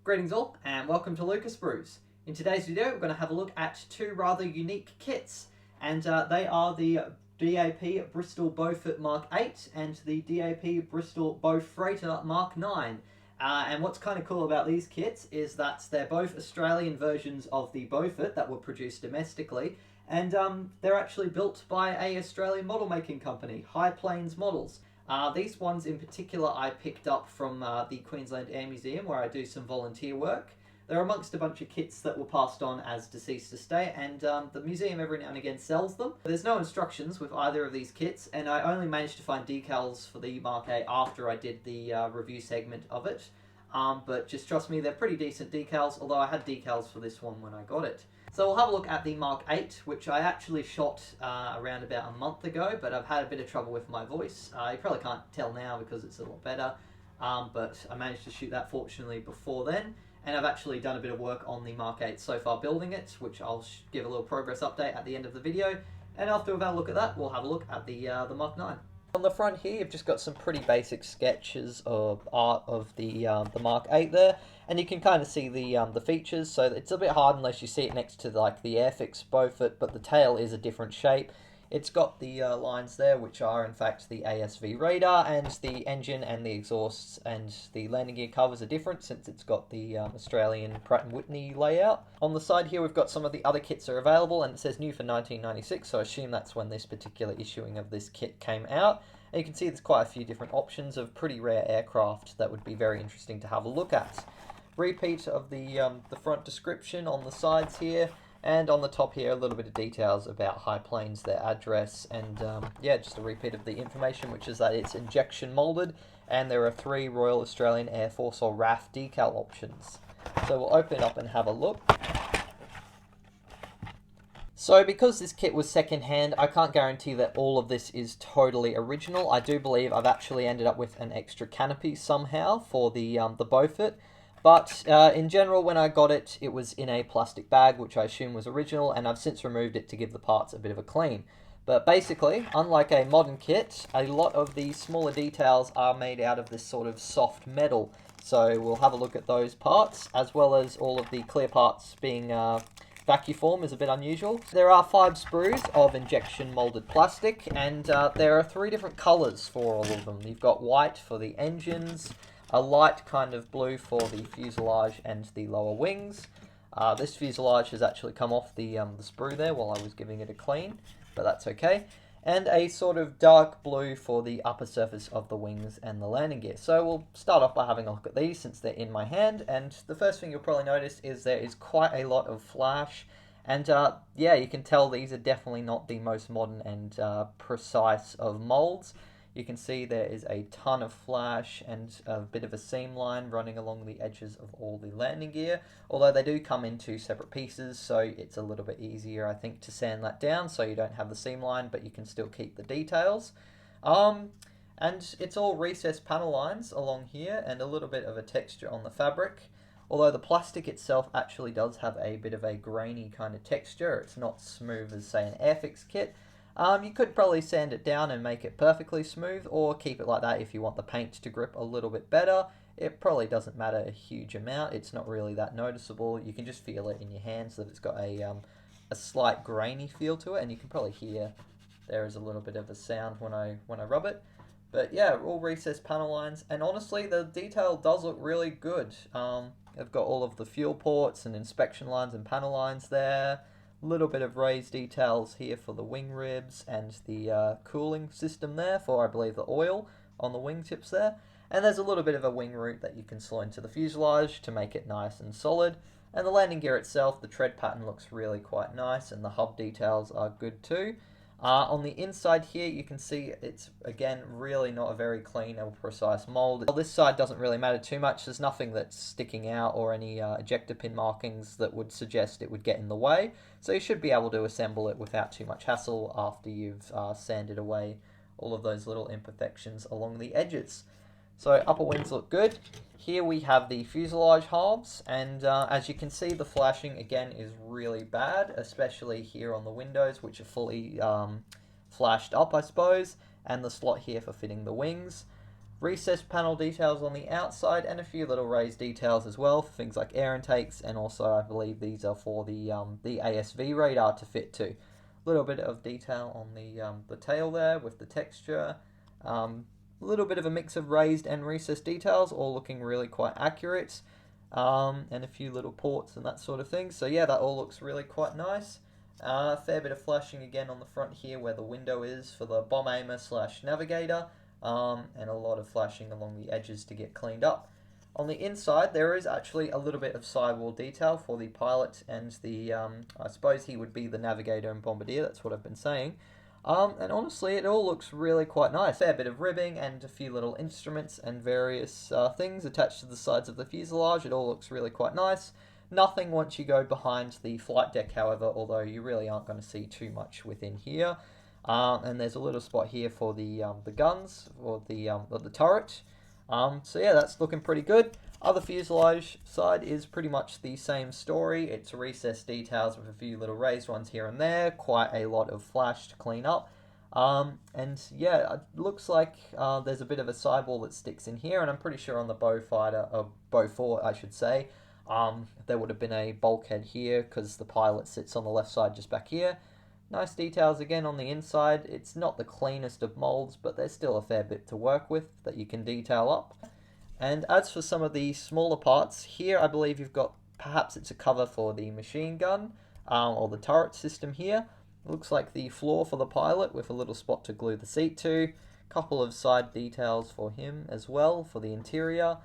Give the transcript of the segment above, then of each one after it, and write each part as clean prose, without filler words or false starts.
Greetings all, and welcome to Luca Sprues. In today's video, we're going to have a look at two rather unique kits, and they are the DAP Bristol Beaufort Mk.8 and the DAP Bristol Beaufreighter Mk.9. And what's kind of cool about these kits is that they're both Australian versions of the Beaufort that were produced domestically, and they're actually built by a Australian model making company, High Plains Models. These ones in particular I picked up from the Queensland Air Museum, where I do some volunteer work. They're amongst a bunch of kits that were passed on as deceased estate, and the museum every now and again sells them. There's no instructions with either of these kits, and I only managed to find decals for the Mk.8 after I did the review segment of it. But just trust me, they're pretty decent decals, although I had decals for this one when I got it. So we'll have a look at the Mk.8, which I actually shot around about a month ago, but I've had a bit of trouble with my voice. You probably can't tell now because it's a lot better, but I managed to shoot that fortunately before then, and I've actually done a bit of work on the Mk.8 so far building it, which I'll give a little progress update at the end of the video, and after we've had a look at that, we'll have a look at the Mk.9. On the front here, you've just got some pretty basic sketches of art of the Mk.8 there, and you can kind of see the features. So it's a bit hard unless you see it next to like the Airfix Beaufort, but the tail is a different shape. It's got the lines there, which are in fact the ASV radar, and the engine and the exhausts and the landing gear covers are different since it's got the Australian Pratt & Whitney layout. On the side here, we've got some of the other kits are available, and it says new for 1996, so I assume that's when this particular issuing of this kit came out. And you can see there's quite a few different options of pretty rare aircraft that would be very interesting to have a look at. Repeat of the front description on the sides here, and on the top here a little bit of details about High Plains, their address, and yeah, just a repeat of the information, which is that it's injection molded, and there are 3 Royal Australian Air Force or RAF decal options. So we'll open it up and have a look. So because this kit was second-hand, I can't guarantee that all of this is totally original. I do believe I've actually ended up with an extra canopy somehow for the Beaufort. But in general, when I got it, it was in a plastic bag, which I assume was original, and I've since removed it to give the parts a bit of a clean. But basically, unlike a modern kit, a lot of the smaller details are made out of this sort of soft metal. So we'll have a look at those parts, as well as all of the clear parts being vacuform is a bit unusual. There are 5 sprues of injection molded plastic, and there are 3 different colours for all of them. You've got white for the engines, a light kind of blue for the fuselage and the lower wings. This fuselage has actually come off the sprue there while I was giving it a clean, but that's okay. And a sort of dark blue for the upper surface of the wings and the landing gear. So we'll start off by having a look at these since they're in my hand, and the first thing you'll probably notice is there is quite a lot of flash, and yeah, you can tell these are definitely not the most modern and precise of molds. You can see there is a ton of flash and a bit of a seam line running along the edges of all the landing gear, although they do come in 2 separate pieces, so it's a little bit easier, I think, to sand that down so you don't have the seam line, but you can still keep the details. And it's all recessed panel lines along here and a little bit of a texture on the fabric, although the plastic itself actually does have a bit of a grainy kind of texture. It's not smooth as, say, an Airfix kit. You could probably sand it down and make it perfectly smooth, or keep it like that if you want the paint to grip a little bit better. It probably doesn't matter a huge amount. It's not really that noticeable. You can just feel it in your hands that it's got a slight grainy feel to it, and you can probably hear there is a little bit of a sound when I rub it. But yeah, all recessed panel lines, and honestly the detail does look really good. I've got all of the fuel ports and inspection lines and panel lines there. Little bit of raised details here for the wing ribs and the cooling system there for, I believe, the oil on the wingtips there. And there's a little bit of a wing root that you can slot into the fuselage to make it nice and solid. And the landing gear itself, the tread pattern looks really quite nice, and the hub details are good too. On the inside here, you can see it's, again, really not a very clean or precise mold. Well, this side doesn't really matter too much. There's nothing that's sticking out or any ejector pin markings that would suggest it would get in the way. So you should be able to assemble it without too much hassle after you've sanded away all of those little imperfections along the edges. So upper wings look good. Here we have the fuselage halves, and as you can see, the flashing again is really bad, especially here on the windows, which are fully flashed up, I suppose, and the slot here for fitting the wings. recessed panel details on the outside, and a few little raised details as well for things like air intakes, and also I believe these are for the ASV radar to fit to. A little bit of detail on the tail there with the texture. A little bit of a mix of raised and recessed details, all looking really quite accurate. And a few little ports and that sort of thing. So yeah, that all looks really quite nice. Fair bit of flashing again on the front here where the window is for the bomb aimer / navigator. And a lot of flashing along the edges to get cleaned up. On the inside, there is actually a little bit of sidewall detail for the pilot and the, I suppose he would be the navigator and bombardier, that's what I've been saying. And honestly, it all looks really quite nice. Fair bit of ribbing and a few little instruments and various things attached to the sides of the fuselage. It all looks really quite nice. Nothing once you go behind the flight deck, however, although you really aren't going to see too much within here. And there's a little spot here for the guns or the turret. So yeah, that's looking pretty good. Other fuselage side is pretty much the same story. It's recessed details with a few little raised ones here and there. Quite a lot of flash to clean up. And yeah, it looks like there's a bit of a sidewall that sticks in here, and I'm pretty sure on the Beaufort, I should say, there would have been a bulkhead here because the pilot sits on the left side just back here. Nice details again on the inside. It's not the cleanest of molds, but there's still a fair bit to work with that you can detail up. And as for some of the smaller parts, here I believe you've got, perhaps it's a cover for the machine gun, or the turret system here. It looks like the floor for the pilot with a little spot to glue the seat to. Couple of side details for him as well for the interior.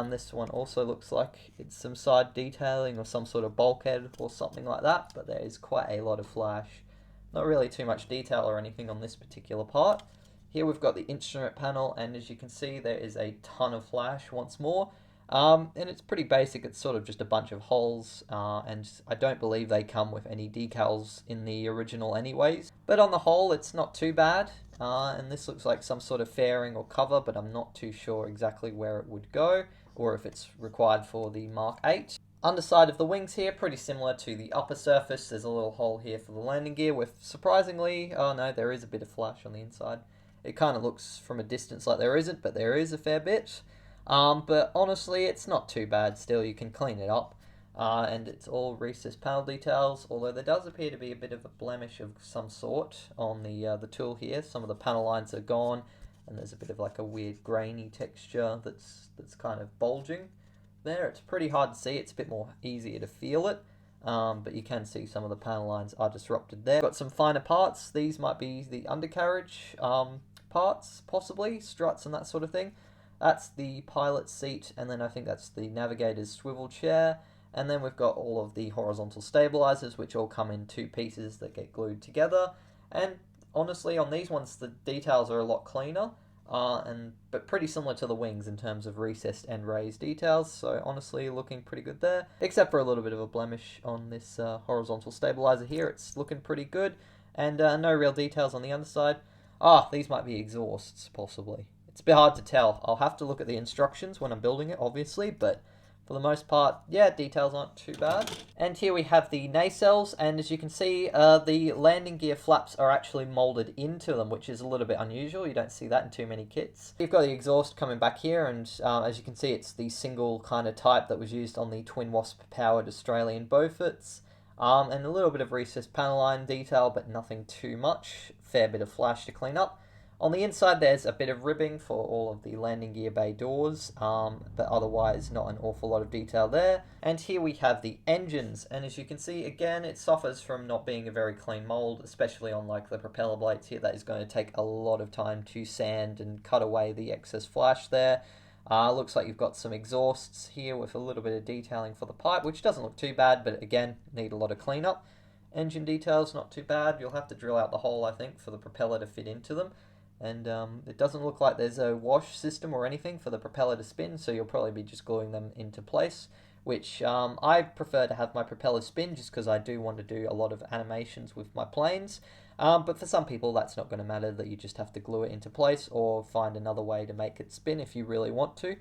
This one also looks like it's some side detailing or some sort of bulkhead or something like that, but there is quite a lot of flash. Not really too much detail or anything on this particular part. Here we've got the instrument panel, and as you can see there is a ton of flash once more. And it's pretty basic, it's sort of just a bunch of holes, and I don't believe they come with any decals in the original anyways. But on the whole, it's not too bad, and this looks like some sort of fairing or cover, but I'm not too sure exactly where it would go, or if it's required for the Mk.8. Underside of the wings here, pretty similar to the upper surface. There's a little hole here for the landing gear with, surprisingly, oh no, there is a bit of flash on the inside. It kind of looks from a distance like there isn't, but there is a fair bit. But honestly, it's not too bad still, you can clean it up. And it's all recessed panel details, although there does appear to be a bit of a blemish of some sort on the tool here. Some of the panel lines are gone, and there's a bit of like a weird grainy texture that's kind of bulging there. It's pretty hard to see, it's a bit more easier to feel it. But you can see some of the panel lines are disrupted there. Got some finer parts. These might be the undercarriage parts, possibly, struts and that sort of thing. That's the pilot's seat, and then I think that's the navigator's swivel chair. And then we've got all of the horizontal stabilizers, which all come in two pieces that get glued together. And honestly, on these ones, the details are a lot cleaner, but pretty similar to the wings in terms of recessed and raised details. So honestly, looking pretty good there, except for a little bit of a blemish on this horizontal stabilizer here. It's looking pretty good, and no real details on the underside. These might be exhausts, possibly. It's a bit hard to tell. I'll have to look at the instructions when I'm building it, obviously, but for the most part, yeah, details aren't too bad. And here we have the nacelles, and as you can see, the landing gear flaps are actually moulded into them, which is a little bit unusual. You don't see that in too many kits. You've got the exhaust coming back here, and as you can see, it's the single kind of type that was used on the twin wasp-powered Australian Beauforts. And a little bit of recessed panel line detail, but nothing too much. Fair bit of flash to clean up. On the inside, there's a bit of ribbing for all of the landing gear bay doors, but otherwise not an awful lot of detail there. And here we have the engines, and as you can see, again, it suffers from not being a very clean mold, especially on like the propeller blades here. That is going to take a lot of time to sand and cut away the excess flash there. Looks like you've got some exhausts here with a little bit of detailing for the pipe, which doesn't look too bad, but again, need a lot of cleanup. Engine details, not too bad. You'll have to drill out the hole, I think, for the propeller to fit into them. And it doesn't look like there's a wash system or anything for the propeller to spin, so you'll probably be just gluing them into place, which I prefer to have my propeller spin just because I do want to do a lot of animations with my planes. But for some people, that's not going to matter, that you just have to glue it into place or find another way to make it spin if you really want to.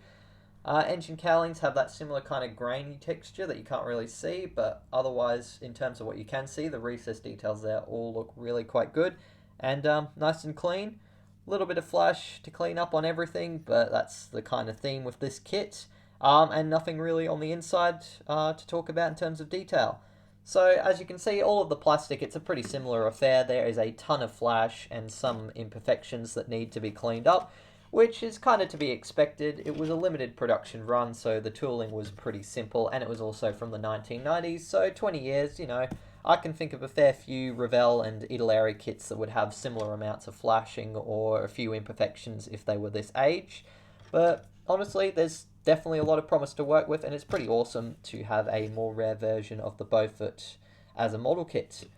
Engine cowlings have that similar kind of grainy texture that you can't really see, but otherwise, in terms of what you can see, the recessed details there all look really quite good and nice and clean. A little bit of flash to clean up on everything, but that's the kind of theme with this kit. And nothing really on the inside to talk about in terms of detail. So as you can see, all of the plastic, it's a pretty similar affair. There is a ton of flash and some imperfections that need to be cleaned up, which is kind of to be expected. It was a limited production run, so the tooling was pretty simple, and it was also from the 1990s, so 20 years, you know, I can think of a fair few Revell and Italeri kits that would have similar amounts of flashing or a few imperfections if they were this age. But honestly, there's definitely a lot of promise to work with, and it's pretty awesome to have a more rare version of the Beaufort as a model kit.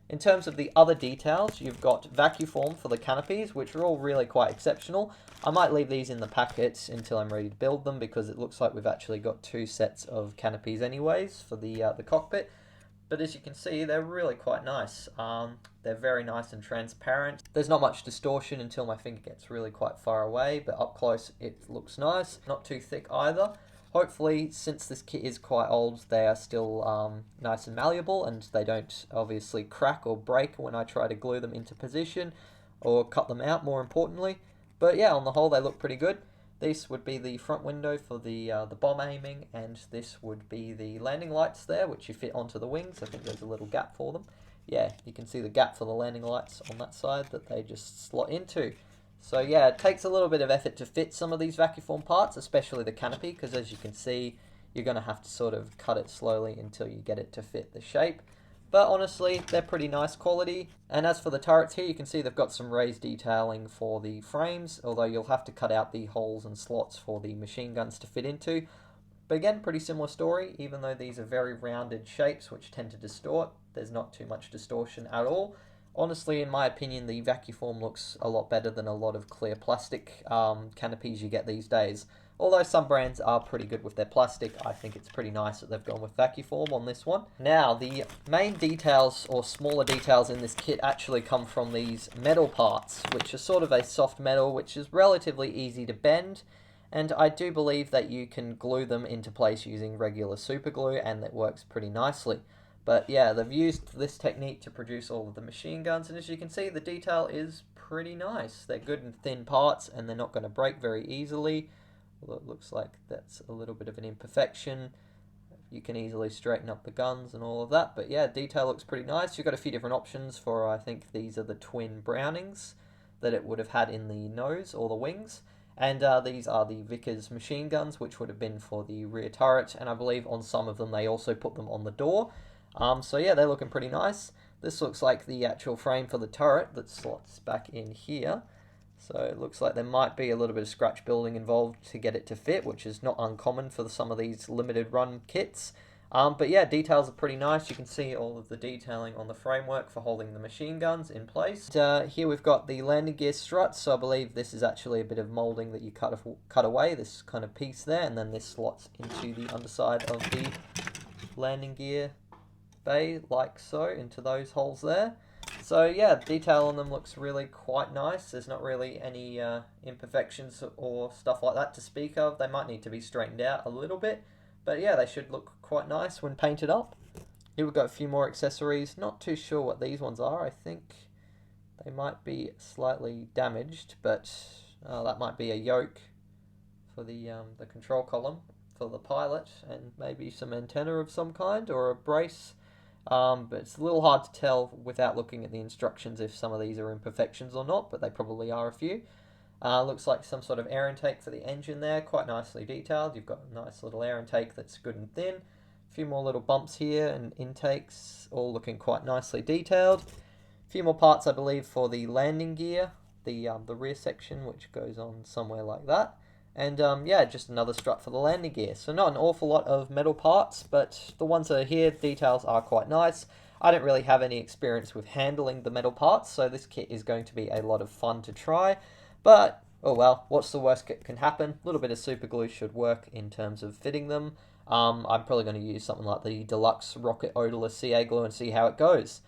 In terms of the other details, you've got vacuum form for the canopies, which are all really quite exceptional. I might leave these in the packet until I'm ready to build them, because it looks like we've actually got 2 sets of canopies anyways for the cockpit. But as you can see, they're really quite nice. They're very nice and transparent. There's not much distortion until my finger gets really quite far away, but up close it looks nice. Not too thick either. Hopefully, since this kit is quite old, they are still nice and malleable, and they don't obviously crack or break when I try to glue them into position or cut them out, more importantly. But yeah, on the whole, they look pretty good. This would be the front window for the bomb aiming, and this would be the landing lights there, which you fit onto the wings. I think there's a little gap for them. Yeah, you can see the gap for the landing lights on that side that they just slot into. So yeah, it takes a little bit of effort to fit some of these vacuum form parts, especially the canopy, because as you can see, you're going to have to sort of cut it slowly until you get it to fit the shape. But honestly, they're pretty nice quality. And as for the turrets here, you can see they've got some raised detailing for the frames, although you'll have to cut out the holes and slots for the machine guns to fit into. But again, pretty similar story, even though these are very rounded shapes which tend to distort. There's not too much distortion at all. Honestly, in my opinion, the vacuum form looks a lot better than a lot of clear plastic canopies you get these days. Although some brands are pretty good with their plastic, I think it's pretty nice that they've gone with vacuum form on this one. Now, the main details or smaller details in this kit actually come from these metal parts, which are sort of a soft metal, which is relatively easy to bend. And I do believe that you can glue them into place using regular super glue, and that works pretty nicely. But yeah, they've used this technique to produce all of the machine guns, and as you can see, the detail is pretty nice. They're good and thin parts, and they're not going to break very easily. Well, it looks like that's a little bit of an imperfection. You can easily straighten up the guns and all of that, but yeah, detail looks pretty nice. You've got a few different options for, I think these are the twin Brownings that it would have had in the nose or the wings. And these are the Vickers machine guns, which would have been for the rear turret, and I believe on some of them they also put them on the door. So yeah, they're looking pretty nice. This looks like the actual frame for the turret that slots back in here. So it looks like there might be a little bit of scratch building involved to get it to fit, which is not uncommon for some of these limited run kits. But yeah, details are pretty nice. You can see all of the detailing on the framework for holding the machine guns in place. Here we've got the landing gear struts, so I believe this is actually a bit of moulding that you cut away, this kind of piece there, and then this slots into the underside of the landing gear bay, like so, into those holes there. So yeah, detail on them looks really quite nice. There's not really any imperfections or stuff like that to speak of. They might need to be straightened out a little bit, but yeah, they should look quite nice when painted up. Here we've got a few more accessories. Not too sure what these ones are. I think they might be slightly damaged, but that might be a yoke for the control column for the pilot, and maybe some antenna of some kind, or a brace. But it's a little hard to tell without looking at the instructions if some of these are imperfections or not, but they probably are a few. Looks like some sort of air intake for the engine there, quite nicely detailed. You've got a nice little air intake that's good and thin. A few more little bumps here and intakes, all looking quite nicely detailed. A few more parts, I believe, for the landing gear, the rear section, which goes on somewhere like that. And yeah, just another strut for the landing gear. So not an awful lot of metal parts, but the ones that are here, details are quite nice. I don't really have any experience with handling the metal parts, so this kit is going to be a lot of fun to try. But, oh well, what's the worst that can happen? A little bit of super glue should work in terms of fitting them. I'm probably going to use something like the Deluxe Rocket Odorless CA glue and see how it goes.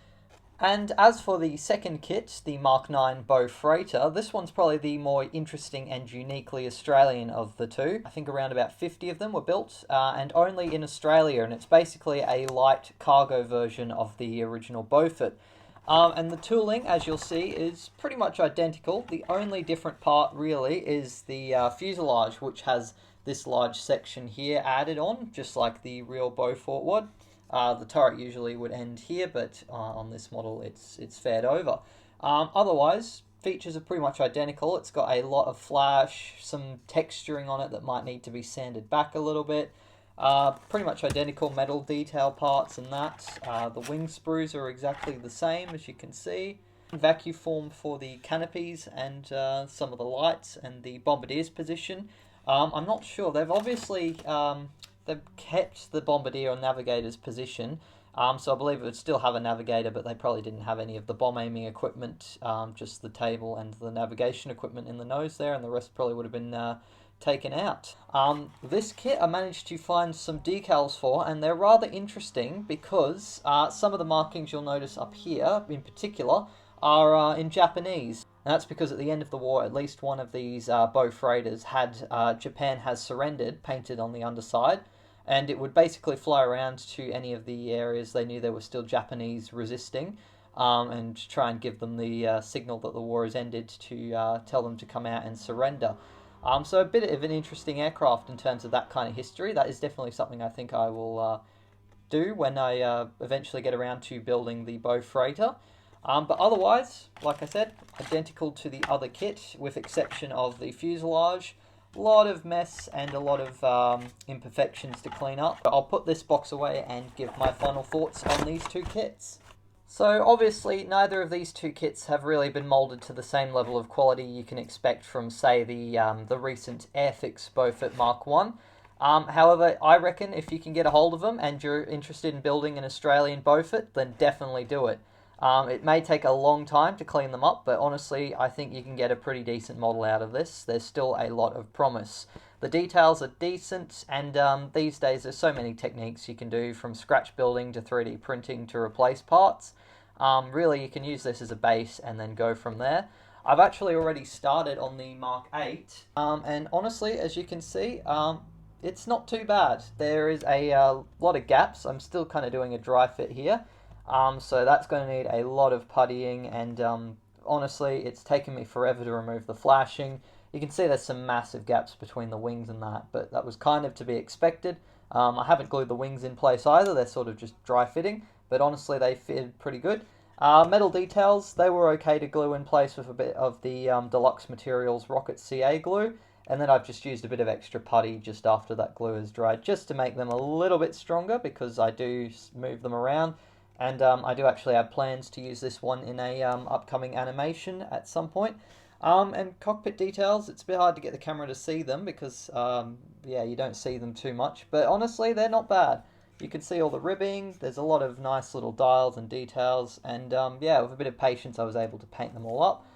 And as for the second kit, the Mk.9 Beaufreighter, this one's probably the more interesting and uniquely Australian of the two. I think around about 50 of them were built, and only in Australia, and it's basically a light cargo version of the original Beaufort. And the tooling, as you'll see, is pretty much identical. The only different part really is the fuselage, which has this large section here added on, just like the real Beaufort would. The turret usually would end here, but on this model it's fared over. Otherwise, features are pretty much identical. It's got a lot of flash, some texturing on it that might need to be sanded back a little bit. Pretty much identical metal detail parts and that. The wing sprues are exactly the same, as you can see. Vacuum form for the canopies and some of the lights and the bombardier's position. I'm not sure. They've obviously they've kept the bombardier or navigator's position. So I believe it would still have a navigator, but they probably didn't have any of the bomb aiming equipment, just the table and the navigation equipment in the nose there, and the rest probably would have been taken out. This kit I managed to find some decals for, and they're rather interesting because some of the markings you'll notice up here in particular are in Japanese. And that's because at the end of the war, at least one of these Beaufreighters had Japan has surrendered painted on the underside, and it would basically fly around to any of the areas they knew there were still Japanese resisting, and try and give them the signal that the war has ended to tell them to come out and surrender. So a bit of an interesting aircraft in terms of that kind of history. That is definitely something I think I will do when I eventually get around to building the Beaufreighter. But otherwise, like I said, identical to the other kit, with exception of the fuselage. A lot of mess and a lot of imperfections to clean up. But I'll put this box away and give my final thoughts on these two kits. So obviously neither of these two kits have really been moulded to the same level of quality you can expect from, say, the recent Airfix Beaufort Mk.1. However, I reckon if you can get a hold of them and you're interested in building an Australian Beaufort, then definitely do it. It may take a long time to clean them up, but honestly, I think you can get a pretty decent model out of this. There's still a lot of promise. The details are decent, and these days there's so many techniques you can do, from scratch building to 3D printing to replace parts. Really, you can use this as a base and then go from there. I've actually already started on the Mk.8, and honestly, as you can see, it's not too bad. There is a lot of gaps. I'm still kind of doing a dry fit here. So that's going to need a lot of puttying, and honestly, it's taken me forever to remove the flashing. You can see there's some massive gaps between the wings and that, but that was kind of to be expected. I haven't glued the wings in place either. They're sort of just dry fitting, but honestly, they fit pretty good. Metal details, they were okay to glue in place with a bit of the Deluxe Materials Rocket CA glue, and then I've just used a bit of extra putty just after that glue has dried, just to make them a little bit stronger, because I do move them around. And I do actually have plans to use this one in a upcoming animation at some point. And cockpit details, it's a bit hard to get the camera to see them because, yeah, you don't see them too much. But honestly, they're not bad. You can see all the ribbing. There's a lot of nice little dials and details. And yeah, with a bit of patience, I was able to paint them all up.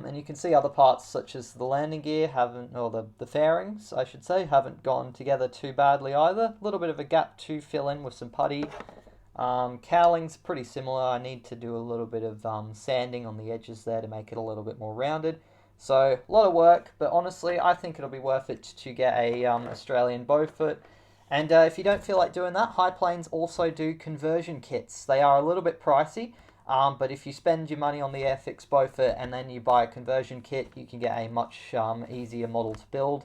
And you can see other parts such as the landing gear haven't, or the fairings, I should say, haven't gone together too badly either. A little bit of a gap to fill in with some putty. Cowling's pretty similar. I need to do a little bit of sanding on the edges there to make it a little bit more rounded. So a lot of work, but honestly, I think it'll be worth it to get a Australian Beaufort. And if you don't feel like doing that, High Plains also do conversion kits. They are a little bit pricey, but if you spend your money on the Airfix Beaufort and then you buy a conversion kit, you can get a much easier model to build.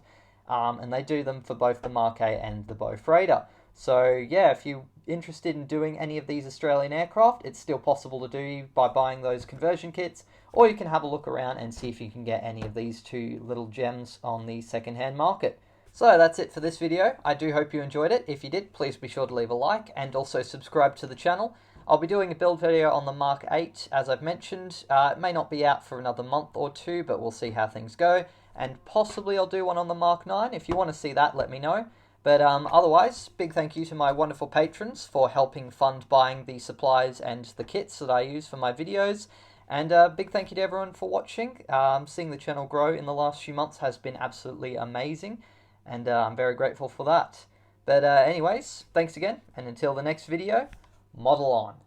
And they do them for both the Mk.8 and the Beaufreighter. So yeah, if you're interested in doing any of these Australian aircraft, it's still possible to do by buying those conversion kits, or you can have a look around and see if you can get any of these two little gems on the second-hand market. So that's it for this video. I do hope you enjoyed it. If you did, please be sure to leave a like and also subscribe to the channel. I'll be doing a build video on the Mk.8, as I've mentioned. It may not be out for another month or two, but we'll see how things go. And possibly I'll do one on the Mk.9. If you want to see that, let me know. But otherwise, big thank you to my wonderful patrons for helping fund buying the supplies and the kits that I use for my videos. And big thank you to everyone for watching. Seeing the channel grow in the last few months has been absolutely amazing, and I'm very grateful for that. But anyways, thanks again, and until the next video, model on.